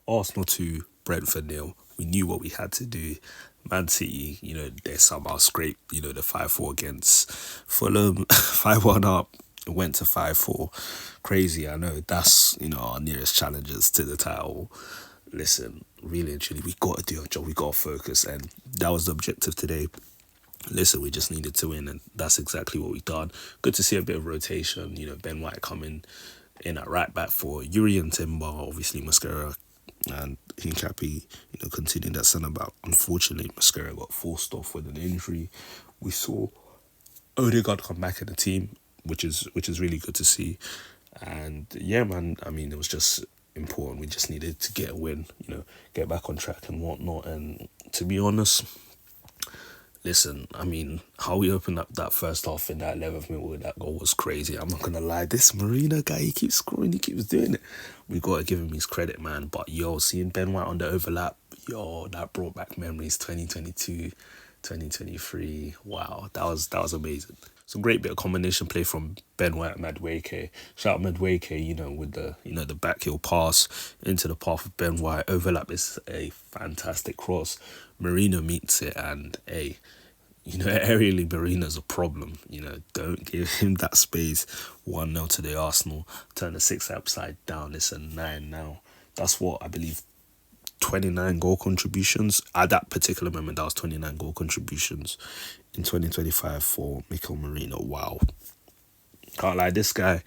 Arsenal 2, Brentford 0. We knew what we had to do. Man City, they somehow scraped, the 5-4 against Fulham. 5-1 up, went to 5-4. Crazy, I know. That's, our nearest challenges to the title. Listen, really and truly, we got to do our job. We got to focus. And that was the objective today. Listen, we just needed to win, and that's exactly what we done. Good to see a bit of rotation. Ben White coming in at right back for Yuri and Timber, obviously Mascara and Hincapi, continuing that centre back. Unfortunately, Mascara got forced off with an injury. We saw Odegaard come back in the team, which is really good to see. And yeah, man, I mean, it was just important. We just needed to get a win, get back on track and whatnot. And to be honest, listen, I mean, how we opened up that first half in that 11th minute with that goal was crazy. I'm not going to lie. This Merino guy, he keeps scoring, he keeps doing it. We got to give him his credit, man. But, seeing Ben White on the overlap, that brought back memories 2022, 2023. Wow, that was amazing. Some great bit of combination play from Ben White and Madueke. Shout out Madueke, with the the back heel pass into the path of Ben White. Overlap is a fantastic cross. Merino meets it, and aerially Merino's a problem. Don't give him that space. 1-0 to the Arsenal. Turn the 6 upside down. It's a 9 now. That's what I believe. 29 goal contributions at that particular moment. That was 29 goal contributions in 2025 for Mikel Merino. Wow, can't lie, this guy,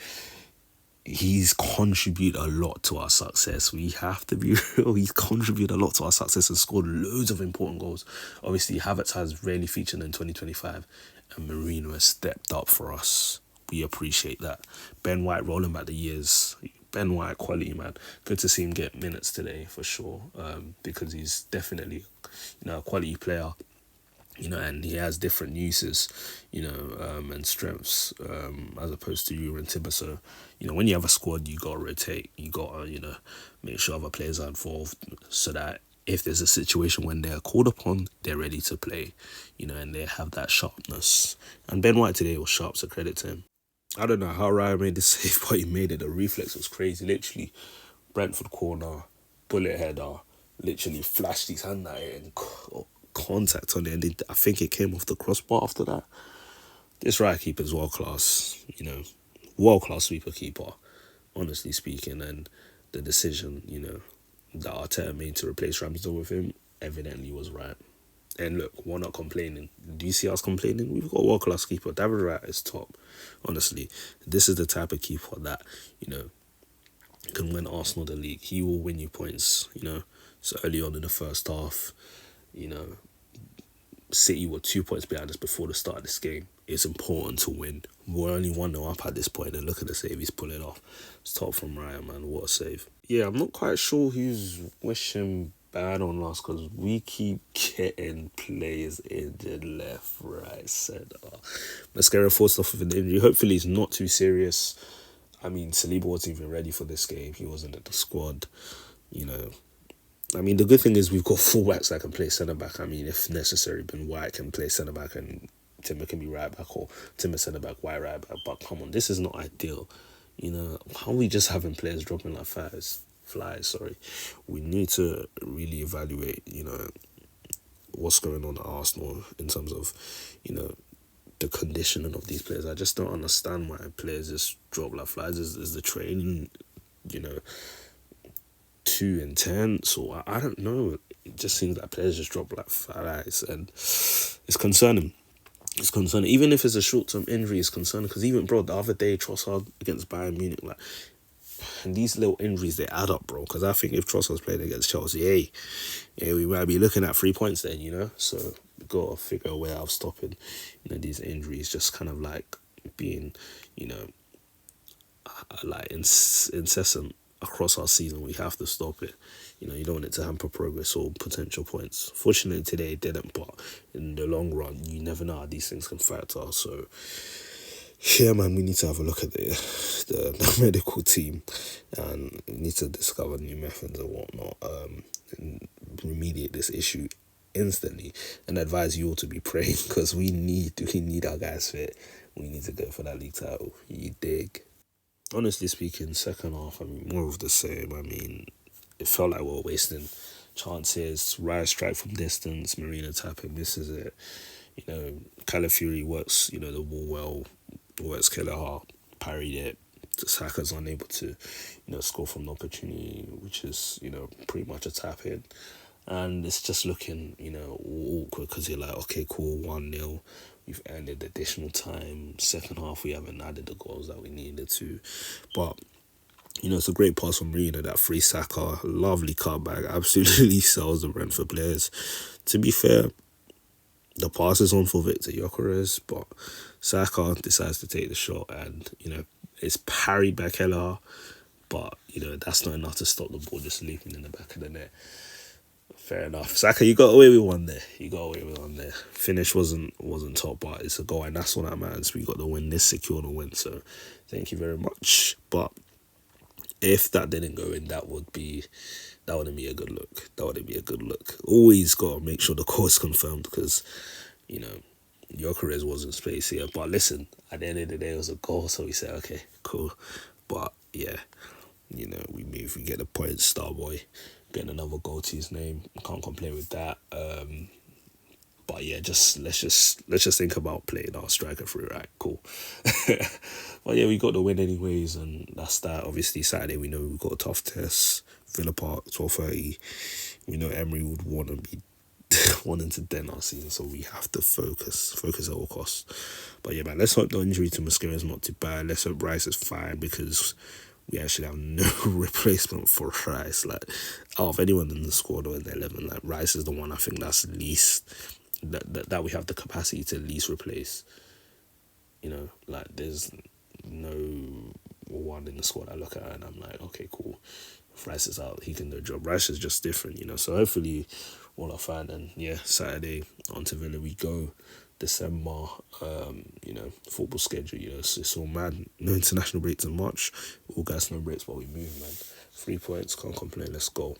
he's contributed a lot to our success. We have to be real. He's contributed a lot to our success and scored loads of important goals. Obviously, Havertz has rarely featured in 2025, and Merino has stepped up for us. We appreciate that. Ben White rolling back the years. Ben White quality, man. Good to see him get minutes today for sure. Because he's definitely, a quality player. And he has different uses, and strengths, as opposed to you and Timber. So, when you have a squad, you got to rotate. You got to, make sure other players are involved so that if there's a situation when they're called upon, they're ready to play, and they have that sharpness. And Ben White today was sharp, so credit to him. I don't know how Ryan made the save, but he made it. The reflex was crazy. Literally, Brentford corner, bullet header, literally flashed his hand at it and contact on it. And I think it came off the crossbar after that. This right keeper is world class, world class sweeper keeper, honestly speaking. And the decision, that Arteta made to replace Ramsdale with him evidently was right. And look, we're not complaining. Do you see us complaining? We've got a world-class keeper. David Raya is top. Honestly, this is the type of keeper that, can win Arsenal the league. He will win you points, So early on in the first half, City were 2 points behind us before the start of this game. It's important to win. We're only 1-0 up at this point, and look at the save he's pulling off. It's top from Ryan, man. What a save. Yeah, I'm not quite sure who's wishing bad on us because we keep getting players injured left, right, centre. Mascara forced off with an injury. Hopefully it's not too serious. I mean, Saliba wasn't even ready for this game. He wasn't at the squad, I mean, the good thing is we've got fullbacks that can play centre-back. I mean, if necessary, Ben White can play centre-back and Timber can be right-back, or Timber centre-back, White right-back. But come on, this is not ideal. How are we just having players dropping like flies? We need to really evaluate, what's going on at Arsenal in terms of, the conditioning of these players. I just don't understand why players just drop like flies. Is the training, too intense, or I don't know. It just seems like players just drop like flies, and it's concerning. It's concerning. Even if it's a short-term injury, it's concerning because even, bro, the other day, Trossard against Bayern Munich, and these little injuries, they add up, bro, because I think if Trossard's playing against Chelsea, we might be looking at 3 points then, so we've got to figure a way out of stopping, these injuries, just kind of like being, incessant across our season. We have to stop it. You don't want it to hamper progress or potential points. Fortunately today it didn't, but in the long run, you never know how these things can factor. So yeah, man, we need to have a look at the medical team, and we need to discover new methods and whatnot, and remediate this issue instantly, and advise you all to be praying because we need our guys fit. We need to go for that league title. You dig? Honestly speaking, second half, I mean, more of the same. I mean, it felt like we were wasting chances. Rice strike from distance, Merino tapping, misses it. You know, Calafiori works, you know, the ball well, works Kelleher, parried it. Saka's unable to, you know, score from the opportunity, which is, you know, pretty much a tap in. And it's just looking, you know, awkward because you're like, okay, cool, 1-0. We've ended additional time. Second half, we haven't added the goals that we needed to. But, you know, it's a great pass from Merino, that free Saka. Lovely cutback. Absolutely sells the Brentford players. To be fair, the pass is on for Victor Gyökeres, but Saka decides to take the shot and, you know, it's parried by Kelleher, but, you know, that's not enough to stop the ball just leaping in the back of the net. Fair enough. Saka, you got away with one there. Finish wasn't top, but it's a goal, and that's what that matters. We got the win. This secured the win, so thank you very much. But if that didn't go in, that wouldn't be a good look. Always got to make sure the call is confirmed because, you know, Gyökeres was in space here. But listen, at the end of the day, it was a goal, so we said, okay, cool. But yeah, you know, we get the point. Starboy getting another goal to his name. Can't complain with that. But yeah, let's just think about playing our striker through, right? Cool. But yeah, we got the win anyways, and that's that. Obviously, Saturday we know we've got a tough test. Villa Park, 12:30. We know Emery would want to be wanting to dent our season, so we have to focus at all costs. But yeah, man, let's hope the injury to Mosquera is not too bad. Let's hope Rice is fine because we actually have no replacement for Rice. Like, out of anyone in the squad or in the 11, like, Rice is the one I think that's least that we have the capacity to least replace. You know, like, there's no one in the squad I look at and I'm like, okay, cool. If Rice is out, he can do a job. Rice is just different, you know. So hopefully all are fine. And yeah, Saturday on to Villa we go. December, you know, football schedule, you know, it's all mad. No international breaks in March. August, no breaks, but we move, man. 3 points, can't complain, let's go.